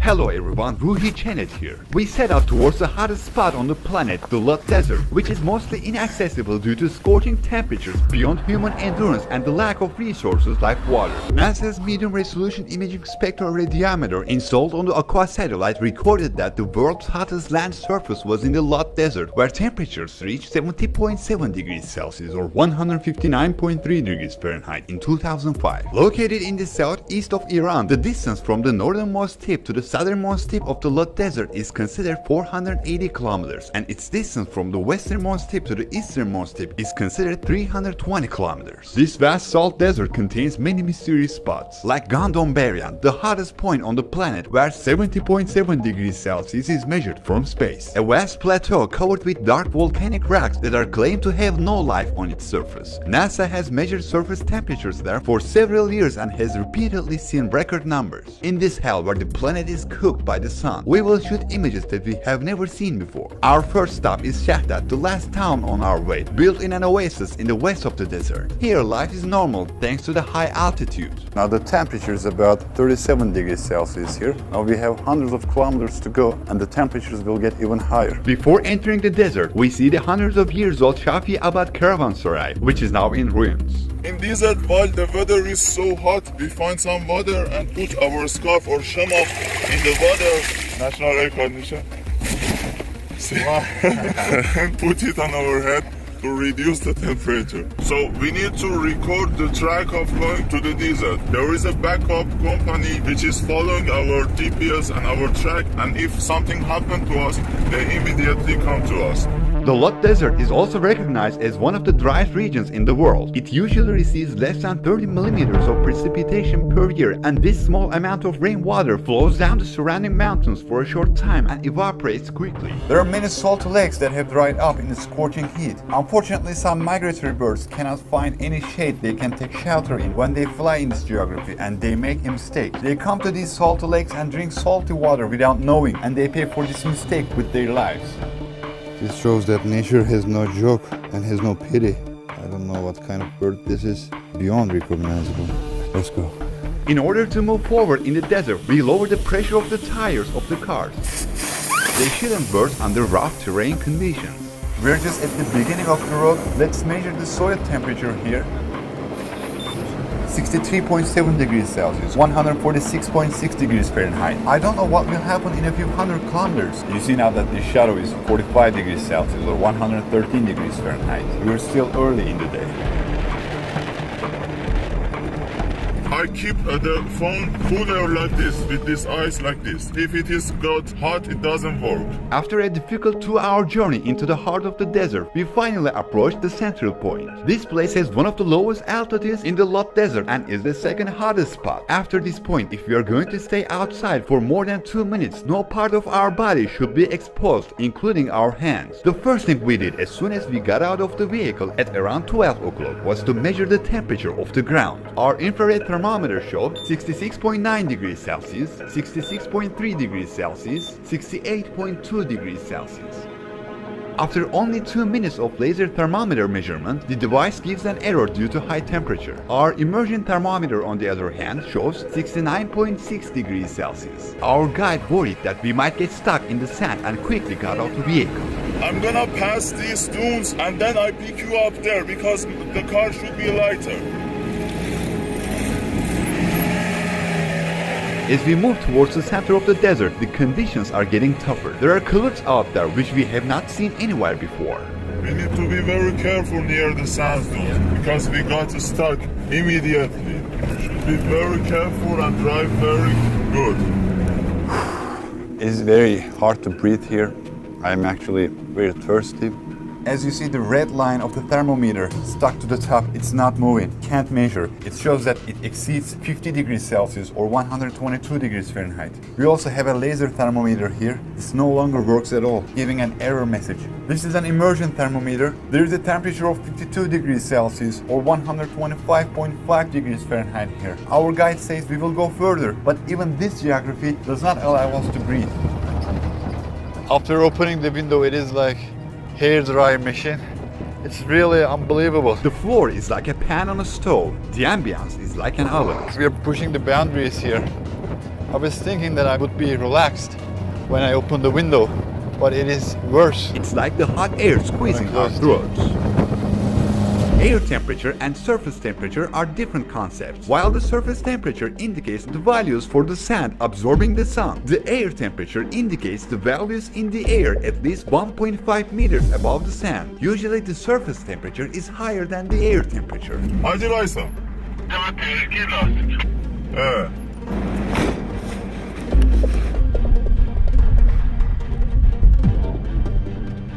Hello everyone, Ruhi Chenet here. We set out towards the hottest spot on the planet, the Lut Desert, which is mostly inaccessible due to scorching temperatures beyond human endurance and the lack of resources like water. NASA's medium-resolution imaging spectroradiometer installed on the Aqua satellite recorded that the world's hottest land surface was in the Lut Desert, where temperatures reached 70.7 degrees Celsius or 159.3 degrees Fahrenheit in 2005. Located in the southeast of Iran, the distance from the northernmost tip to the southernmost tip of the Lut Desert is considered 480 kilometers, and its distance from the westernmost tip to the easternmost tip is considered 320 kilometers. This vast salt desert contains many mysterious spots, like Gandom Beryan, the hottest point on the planet, where 70.7 degrees Celsius is measured from space. A vast plateau covered with dark volcanic rocks that are claimed to have no life on its surface. NASA has measured surface temperatures there for several years and has repeatedly seen record numbers. In this hell where the planet is cooked by the sun, we will shoot images that we have never seen before. Our first stop is Shahdat, the last town on our way, built in an oasis in the west of the desert. Here life is normal thanks to the high altitude. Now the temperature is about 37 degrees Celsius here. Now we have hundreds of kilometers to go and the temperatures will get even higher. Before entering the desert, we see the hundreds of years old Shafi Abad Caravanserai, which is now in ruins. In desert, while the weather is so hot, we find some water and put our scarf or shama in the water, national air condition, and put it on our head to reduce the temperature. So we need to record the track of going to the desert. There is a backup company which is following our GPS and our track, and if something happened to us, they immediately come to us. The Lut Desert is also recognized as one of the driest regions in the world. It usually receives less than 30 millimeters of precipitation per year, and this small amount of rainwater flows down the surrounding mountains for a short time and evaporates quickly. There are many salty lakes that have dried up in the scorching heat. Unfortunately, some migratory birds cannot find any shade they can take shelter in when they fly in this geography, and they make a mistake. They come to these salty lakes and drink salty water without knowing, and they pay for this mistake with their lives. This shows that nature has no joke and has no pity. I don't know what kind of bird this is. Beyond recognizable. Let's go. In order to move forward in the desert, we lower the pressure of the tires of the cars. They shouldn't burst under rough terrain conditions. We're just at the beginning of the road. Let's measure the soil temperature here. 63.7 degrees Celsius, 146.6 degrees Fahrenheit. I don't know what will happen in a few hundred kilometers. You see now that the shadow is 45 degrees Celsius or 113 degrees Fahrenheit. We're still early in the day. I keep the phone cooler like this, with this ice like this. If it is got hot, it doesn't work. After a difficult 2-hour journey into the heart of the desert, we finally approached the central point. This place has one of the lowest altitudes in the Lut Desert and is the second hottest spot. After this point, if we are going to stay outside for more than 2 minutes, no part of our body should be exposed, including our hands. The first thing we did as soon as we got out of the vehicle at around 12 o'clock was to measure the temperature of the ground. Our infrared thermometer showed 66.9 degrees Celsius, 66.3 degrees Celsius, 68.2 degrees Celsius. After only 2 minutes of laser thermometer measurement, the device gives an error due to high temperature. Our immersion thermometer, on the other hand, shows 69.6 degrees Celsius. Our guide worried that we might get stuck in the sand and quickly got out the vehicle. I'm gonna pass these dunes and then I pick you up there because the car should be lighter. As we move towards the center of the desert, the conditions are getting tougher. There are clouds out there which we have not seen anywhere before. We need to be very careful near the sand dunes because we got stuck immediately. We should be very careful and drive very good. It's very hard to breathe here. I'm actually very thirsty. As you see the red line of the thermometer stuck to the top, it's not moving, can't measure. It shows that it exceeds 50 degrees Celsius or 122 degrees Fahrenheit. We also have a laser thermometer here. This no longer works at all, giving an error message. This is an immersion thermometer. There is a temperature of 52 degrees Celsius or 125.5 degrees Fahrenheit here. Our guide says we will go further, but even this geography does not allow us to breathe. After opening the window, it is like hair dryer machine. It's really unbelievable. The floor is like a pan on a stove. The ambience is like an oven. We are pushing the boundaries here. I was thinking that I would be relaxed when I opened the window, but it is worse. It's like the hot air squeezing our throats. Air temperature and surface temperature are different concepts. While the surface temperature indicates the values for the sand absorbing the sun, the air temperature indicates the values in the air at least 1.5 meters above the sand. Usually the surface temperature is higher than the air temperature. Acılaysa. Evet.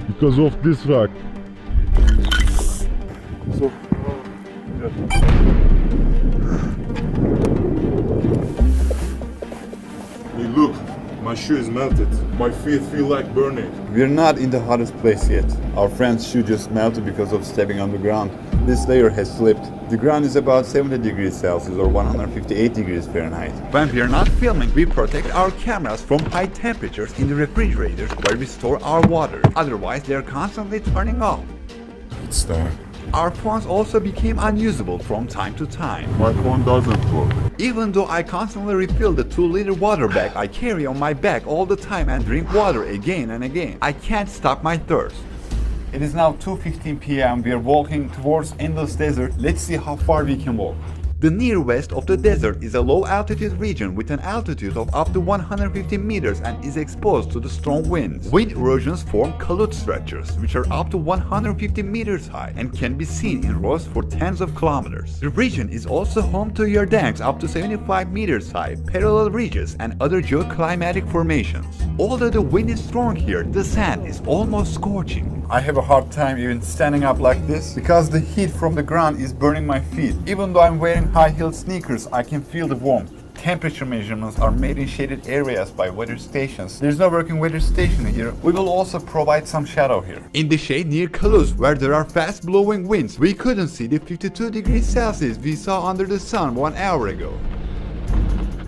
Because of this rock. So, hey, look, my shoe is melted. My feet feel like burning. We're not in the hottest place yet. Our friend's shoe just melted because of stepping on the ground. This layer has slipped. The ground is about 70 degrees Celsius or 158 degrees Fahrenheit. When we are not filming, we protect our cameras from high temperatures in the refrigerators where we store our water. Otherwise, they are constantly turning off. It's there. Our phones also became unusable from time to time. My phone doesn't work. Even though I constantly refill the 2-liter water bag I carry on my back all the time and drink water again and again, I can't stop my thirst. It is now 2:15 p.m. We are walking towards Endless Desert. Let's see how far we can walk. The near west of the desert is a low-altitude region with an altitude of up to 150 meters and is exposed to the strong winds. Wind erosions form Lut structures, which are up to 150 meters high and can be seen in rows for tens of kilometers. The region is also home to yerdangs up to 75 meters high, parallel ridges, and other geoclimatic formations. Although the wind is strong here, the sand is almost scorching. I have a hard time even standing up like this because the heat from the ground is burning my feet. Even though I'm wearing high-heeled sneakers, I can feel the warmth. Temperature measurements are made in shaded areas by weather stations. There's no working weather station here. We will also provide some shadow here. In the shade near Kaluz, where there are fast-blowing winds, we couldn't see the 52 degrees Celsius we saw under the sun 1 hour ago.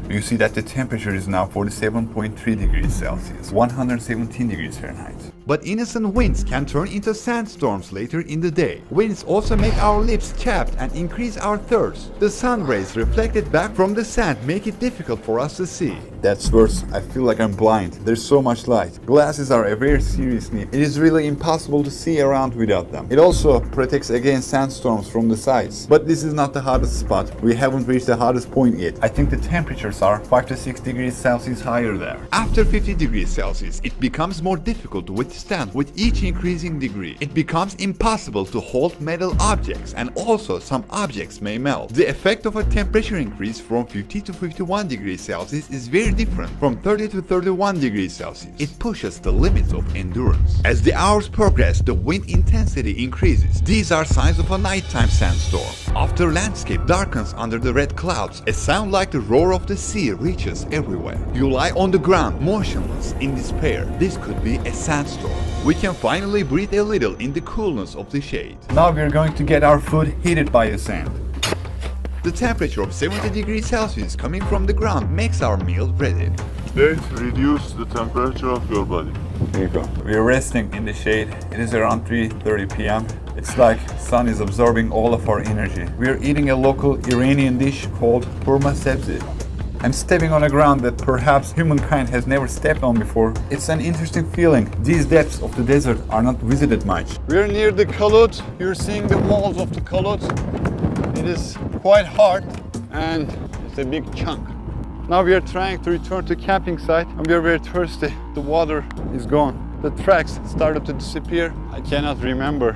You see that the temperature is now 47.3 degrees Celsius, 117 degrees Fahrenheit. But innocent winds can turn into sandstorms later in the day. Winds also make our lips chapped and increase our thirst. The sun rays reflected back from the sand make it difficult for us to see. That's worse. I feel like I'm blind. There's so much light. Glasses are a very serious need. It is really impossible to see around without them. It also protects against sandstorms from the sides. But this is not the hottest spot. We haven't reached the hottest point yet. I think the temperatures are 5 to 6 degrees Celsius higher there. After 50 degrees Celsius, it becomes more difficult to withstand with each increasing degree. It becomes impossible to hold metal objects, and also some objects may melt. The effect of a temperature increase from 50 to 51 degrees Celsius is very different from 30 to 31 degrees Celsius. It pushes the limits of endurance. As the hours progress, the wind intensity increases. These are signs of a nighttime sandstorm. After landscape darkens under the red clouds, a sound like the roar of the sea reaches everywhere. You lie on the ground, motionless, in despair. This could be a sandstorm. We can finally breathe a little in the coolness of the shade. Now we're going to get our food heated by the sand. The temperature of 70 degrees Celsius coming from the ground makes our meal ready. They reduce the temperature of your body. Here you go. We're resting in the shade. It is around 3:30 p.m. It's like sun is absorbing all of our energy. We're eating a local Iranian dish called hurma sebze. I'm stepping on a ground that perhaps humankind has never stepped on before. It's an interesting feeling. These depths of the desert are not visited much. We're near the Lut. You're seeing the walls of the Lut. It is quite hard and it's a big chunk. Now we are trying to return to camping site and we are very thirsty. The water is gone. The tracks started to disappear. I cannot remember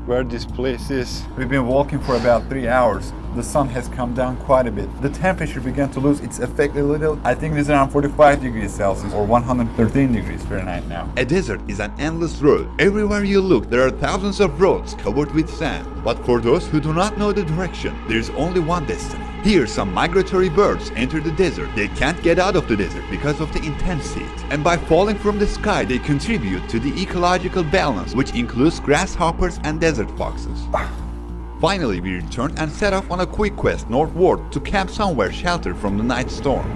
where this place is. We've been walking for about 3 hours. The sun has come down quite a bit. The temperature began to lose its effect a little. I think it's around 45 degrees Celsius or 113 degrees Fahrenheit now. A desert is an endless road. Everywhere you look, there are thousands of roads covered with sand. But for those who do not know the direction, there is only one destiny. Here, some migratory birds enter the desert. They can't get out of the desert because of the intense heat. And by falling from the sky, they contribute to the ecological balance, which includes grasshoppers and desert foxes. Finally, we returned and set off on a quick quest northward to camp somewhere sheltered from the night storm.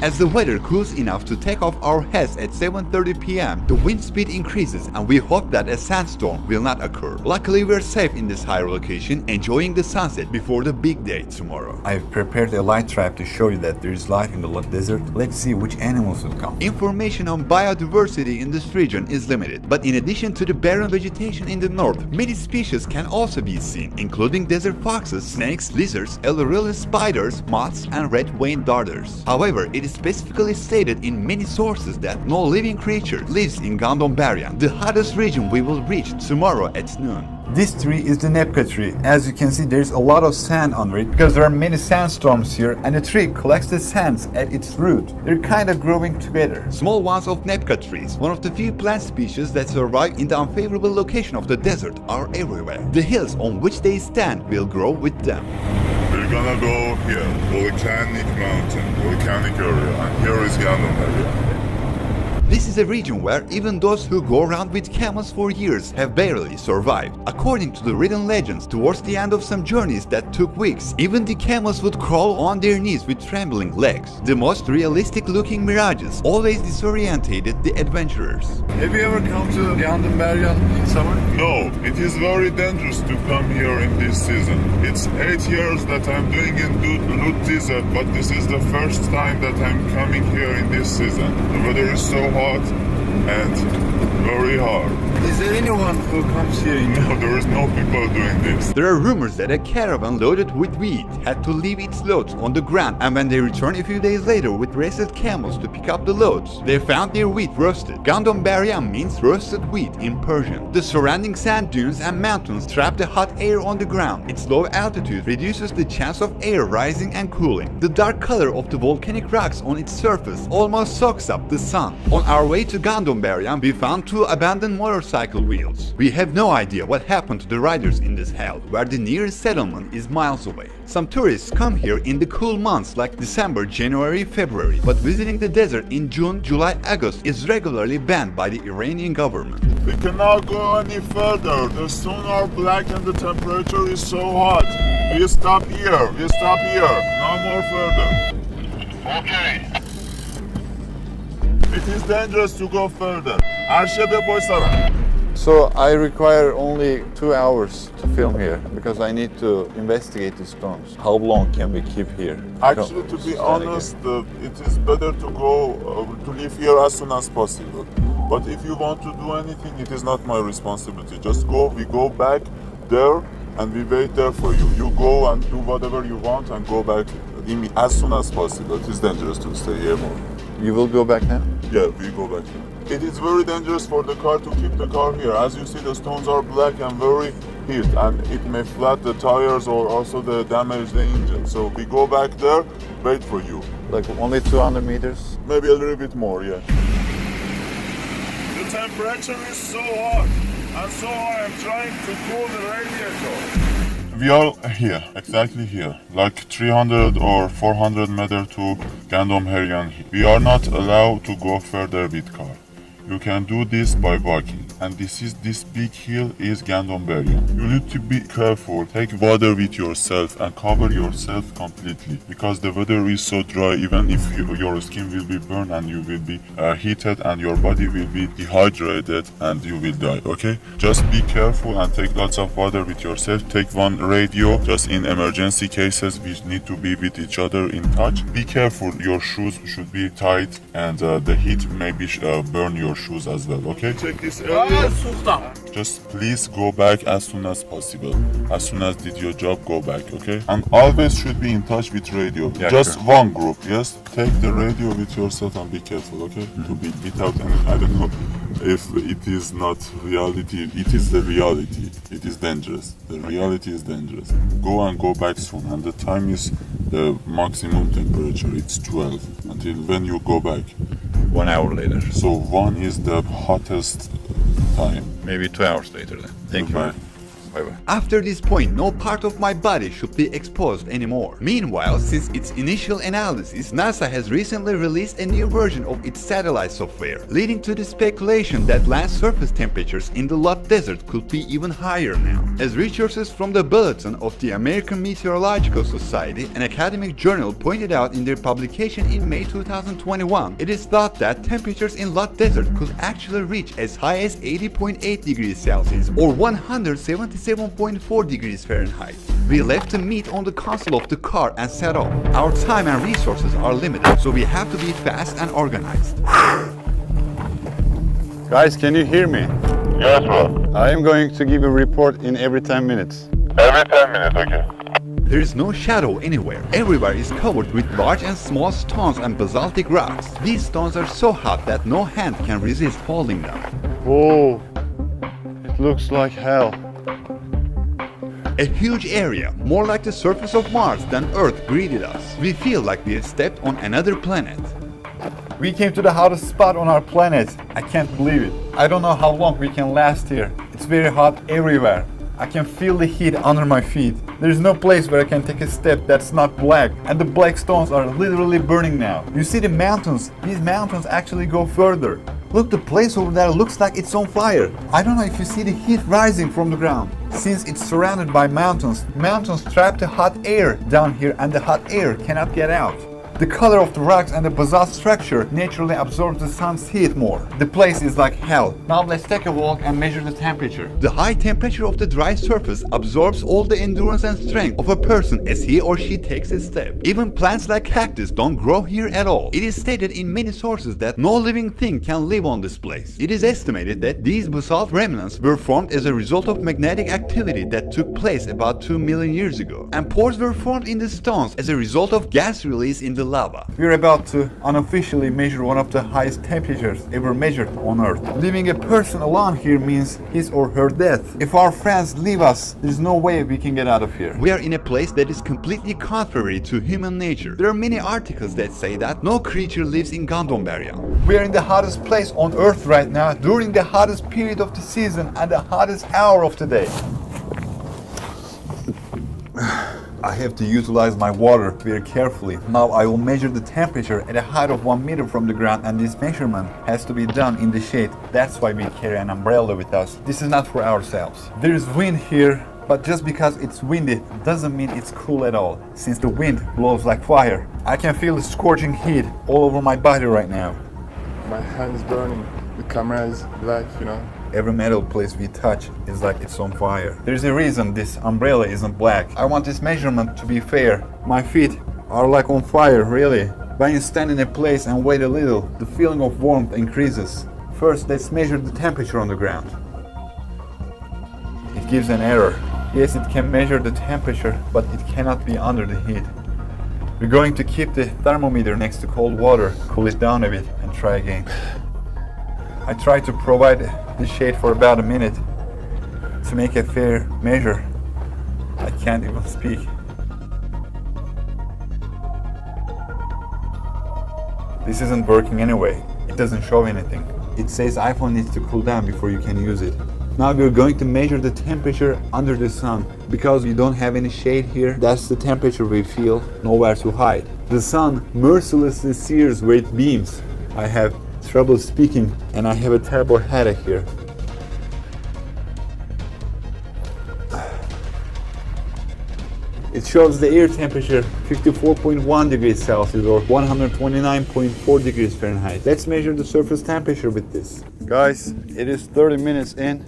As the weather cools enough to take off our heads at 7:30 p.m., the wind speed increases and we hope that a sandstorm will not occur. Luckily, we're safe in this higher location, enjoying the sunset before the big day tomorrow. I've prepared a light trap to show you that there is life in the Lut Desert. Let's see which animals will come. Information on biodiversity in this region is limited, but in addition to the barren vegetation in the north, many species can also be seen, including desert foxes, snakes, lizards, elderly spiders, moths, and red-veined darters. However, it is specifically stated in many sources that no living creature lives in Gandom Beryan, the hottest region we will reach tomorrow at noon. This tree is the Nepka tree. As you can see, there's a lot of sand under it because there are many sandstorms here and the tree collects the sands at its root. They're kind of growing together. Small ones of Nepka trees, one of the few plant species that survive in the unfavorable location of the desert, are everywhere. The hills on which they stand will grow with them. We're gonna go here, volcanic mountain, volcanic area, and here is Gandom Beryan. This is a region where even those who go around with camels for years have barely survived. According to the written legends, towards the end of some journeys that took weeks, even the camels would crawl on their knees with trembling legs. The most realistic-looking mirages always disorientated the adventurers. Have you ever come to Gandom Beryan in summer? No, it is very dangerous to come here in this season. It's 8 years that I'm doing in Lut Desert, but this is the first time that I'm coming here in this season. The weather is so hot and very hard. Is there anyone who comes here in No, there is no people doing this. There are rumors that a caravan loaded with wheat had to leave its loads on the ground, and when they returned a few days later with rested camels to pick up the loads, they found their wheat roasted. Gandom Beryan means roasted wheat in Persian. The surrounding sand dunes and mountains trap the hot air on the ground. Its low altitude reduces the chance of air rising and cooling. The dark color of the volcanic rocks on its surface almost soaks up the sun. On our way to Gandom Beryan, we found 2 abandoned motorcycle wheels. We have no idea what happened to the riders in this hell, where the nearest settlement is miles away. Some tourists come here in the cool months like December, January, February, but visiting the desert in June, July, August is regularly banned by the Iranian government. We cannot go any further. The stones are black and the temperature is so hot. We stop here. We stop here. No more further. Okay. It is dangerous to go further. So I require only 2 hours to film here because I need to investigate the stones. How long can we keep here? Actually, to be honest, it is better to go to leave here as soon as possible. But if you want to do anything, it is not my responsibility. Just go. We go back there and we wait there for you. You go and do whatever you want and go back as soon as possible. It is dangerous to stay here more. You will go back now? Yeah, we go back here. It is very dangerous for the car to keep the car here. As you see, the stones are black and very heat, and it may flat the tires or also damage the engine. So we go back there, wait for you. Like only 200 meters? Maybe a little bit more, yeah. The temperature is so hot, and so I am trying to cool the radiator. We are here, exactly here, like 300 or 400 meters to Gandom Beryan. We are not allowed to go further with car. You can do this by walking, and this big hill is Gandom Beryan. You need to be careful. Take water with yourself and cover yourself completely, because the weather is so dry. Even if your skin will be burned and you will be heated and your body will be dehydrated and you will die. Okay, just be careful and take lots of water with yourself. Take one radio, just in emergency cases we need to be with each other in touch. Be careful, your shoes should be tight, and the heat maybe burn your shoes as well. Okay, check this area. Just please go back as soon as possible. As soon as did your job, go back. Okay, and always should be in touch with radio. Yeah, just sure. one group. Yes, take the radio with yourself and be careful. Okay, to be without any, I don't know if it is not reality. It is the reality. It is dangerous. The reality is dangerous. Go back soon, and the time is the maximum temperature. It's 12 until when you go back. 1 hour later. So 1 is the hottest time. Maybe 2 hours later then. Thank you. Goodbye. Bye bye. After this point, no part of my body should be exposed anymore. Meanwhile, since its initial analysis, NASA has recently released a new version of its satellite software, leading to the speculation that land surface temperatures in the Lut Desert could be even higher now. As researchers from the Bulletin of the American Meteorological Society, an academic journal, pointed out in their publication in May 2021, it is thought that temperatures in Lut Desert could actually reach as high as 80.8 degrees Celsius or 177.4 degrees Fahrenheit. We left the meat on the console of the car and set off. Our time and resources are limited, so we have to be fast and organized. Guys, can you hear me? Yes, bro. I am going to give a report in every 10 minutes. Every 10 minutes, okay. There is no shadow anywhere. Everywhere is covered with large and small stones and basaltic rocks. These stones are so hot that no hand can resist holding them. Whoa, it looks like hell. A huge area, more like the surface of Mars than Earth, greeted us. We feel like we have stepped on another planet. We came to the hottest spot on our planet. I can't believe it. I don't know how long we can last here. It's very hot everywhere. I can feel the heat under my feet. There's no place where I can take a step that's not black, and the black stones are literally burning now. You see the mountains? These mountains actually go further. Look, the place over there looks like it's on fire. I don't know if you see the heat rising from the ground. Since it's surrounded by mountains, mountains trap the hot air down here and the hot air cannot get out. The color of the rocks and the basalt structure naturally absorbs the sun's heat more. The place is like hell. Now let's take a walk and measure the temperature. The high temperature of the dry surface absorbs all the endurance and strength of a person as he or she takes a step. Even plants like cactus don't grow here at all. It is stated in many sources that no living thing can live on this place. It is estimated that these basalt remnants were formed as a result of magnetic activity that took place about 2 million years ago. And pores were formed in the stones as a result of gas release in the lava. We're about to unofficially measure one of the highest temperatures ever measured on Earth. Leaving a person alone here means his or her death. If our friends leave us, there's no way we can get out of here. We are in a place that is completely contrary to human nature. There are many articles that say that no creature lives in Gandom Beryan. We are in the hottest place on Earth right now, during the hottest period of the season and the hottest hour of the day. I have to utilize my water very carefully. Now I will measure the temperature at a height of 1 meter from the ground, and this measurement has to be done in the shade. That's why we carry an umbrella with us. This is not for ourselves. There is wind here, but just because it's windy doesn't mean it's cool at all, since the wind blows like fire. I can feel the scorching heat all over my body right now. My hand is burning. The camera is black, you know. Every metal place we touch is like it's on fire. There's a reason this umbrella isn't black. I want this measurement to be fair. My feet are like on fire, really. When you stand in a place and wait a little, the feeling of warmth increases. First, let's measure the temperature on the ground. It gives an error. Yes, it can measure the temperature, but it cannot be under the heat. We're going to keep the thermometer next to cold water, cool it down a bit, and try again. I try to provide the shade for about a minute to make a fair measure. I can't even speak. This isn't working anyway. It doesn't show anything. It says iPhone needs to cool down before you can use it. Now we're going to measure the temperature under the sun. Because we don't have any shade here, that's the temperature we feel, nowhere to hide. The sun mercilessly sears where it beams. I have trouble speaking and I have a terrible headache here. It shows the air temperature 54.1 degrees Celsius or 129.4 degrees Fahrenheit. Let's measure the surface temperature with this. Guys, it is 30 minutes in.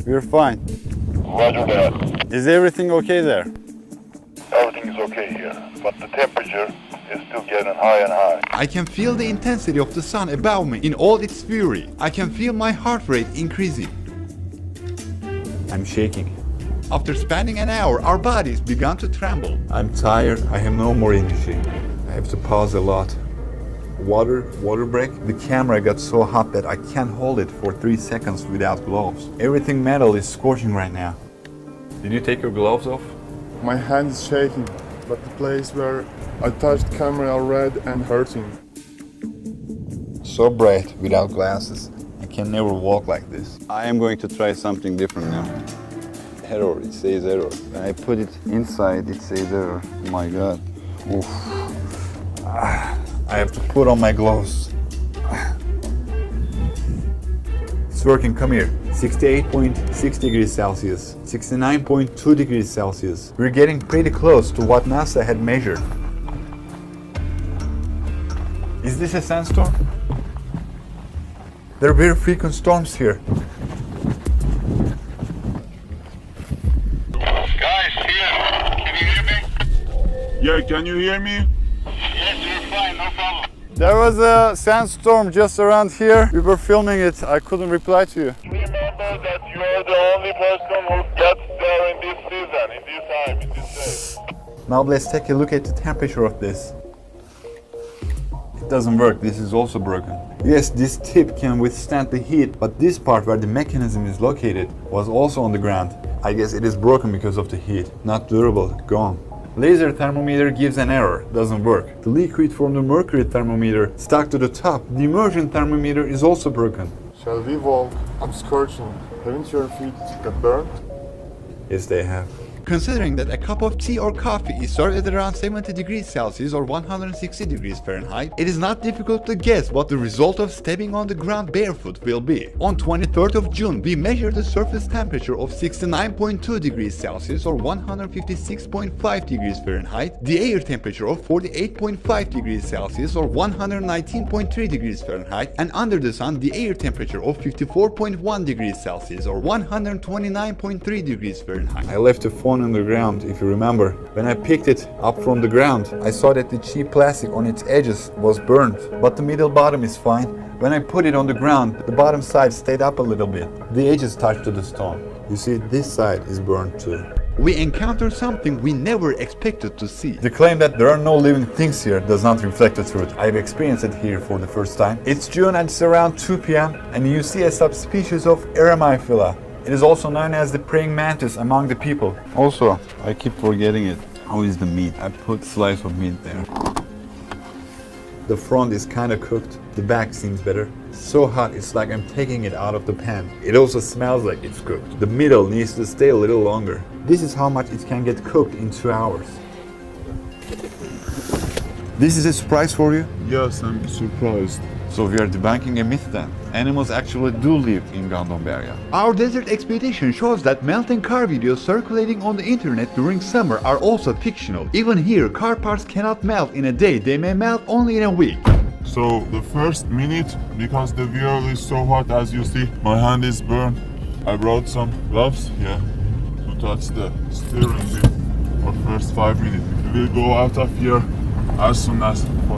We're fine. Roger that. Is everything okay there? Everything is okay here, but the temperature is still getting higher and higher. I can feel the intensity of the sun above me in all its fury. I can feel my heart rate increasing. I'm shaking. After spending an hour, our bodies began to tremble. I'm tired. I have no more energy. I have to pause a lot. Water break. The camera got so hot that I can't hold it for 3 seconds without gloves. Everything metal is scorching right now. Did you take your gloves off? My hand is shaking, but the place where I touched the camera are red and hurting. So bright without glasses. I can never walk like this. I am going to try something different now. error, it says error. When I put it inside, it says error. Oh my god. Oof. I have to put on my gloves. It's working, come here. 68.6 degrees Celsius, 69.2 degrees Celsius. We're getting pretty close to what NASA had measured. Is this a sandstorm? There are very frequent storms here. Guys, here. Can you hear me? Yeah, can you hear me? Yes, you're fine, no problem. There was a sandstorm just around here. We were filming it. I couldn't reply to you. Remember that you are the only person who gets there in this season, in this time, in this day. Now let's take a look at the temperature of this. It doesn't work. This is also broken. Yes, this tip can withstand the heat, but this part where the mechanism is located was also on the ground. I guess it is broken because of the heat. Not durable, gone. Laser thermometer gives an error, doesn't work. The liquid from the mercury thermometer stuck to the top. The immersion thermometer is also broken. Shall we walk? I'm scorching. Haven't your feet got burned? Yes, they have. Considering that a cup of tea or coffee is served at around 70 degrees Celsius or 160 degrees Fahrenheit, it is not difficult to guess what the result of stepping on the ground barefoot will be. On 23rd of June, we measured the surface temperature of 69.2 degrees Celsius or 156.5 degrees Fahrenheit, the air temperature of 48.5 degrees Celsius or 119.3 degrees Fahrenheit, and under the sun, the air temperature of 54.1 degrees Celsius or 129.3 degrees Fahrenheit. I left the phone on the ground, if you remember. When I picked it up from the ground, I saw that the cheap plastic on its edges was burned, but the middle bottom is fine. When I put it on the ground, the bottom side stayed up a little bit. The edges touched to the stone. You see, this side is burned too. We encountered something we never expected to see. The claim that there are no living things here does not reflect the truth. I've experienced it here for the first time. It's June and it's around 2 p.m. and you see a subspecies of Eremiphylla. It is also known as the praying mantis among the people. Also, I keep forgetting it. How is the meat? I put slice of meat there. The front is kind of cooked. The back seems better. So hot, it's like I'm taking it out of the pan. It also smells like it's cooked. The middle needs to stay a little longer. This is how much it can get cooked in 2 hours. This is a surprise for you? Yes, I'm surprised. So we are debunking a myth then. Animals actually do live in Gandom Beryan. Our desert expedition shows that melting car videos circulating on the internet during summer are also fictional. Even here, car parts cannot melt in a day, they may melt only in a week. So the first minute, because the wheel is so hot, as you see, my hand is burned. I brought some gloves here to touch the steering wheel for first 5 minutes. We will go out of here as soon as possible.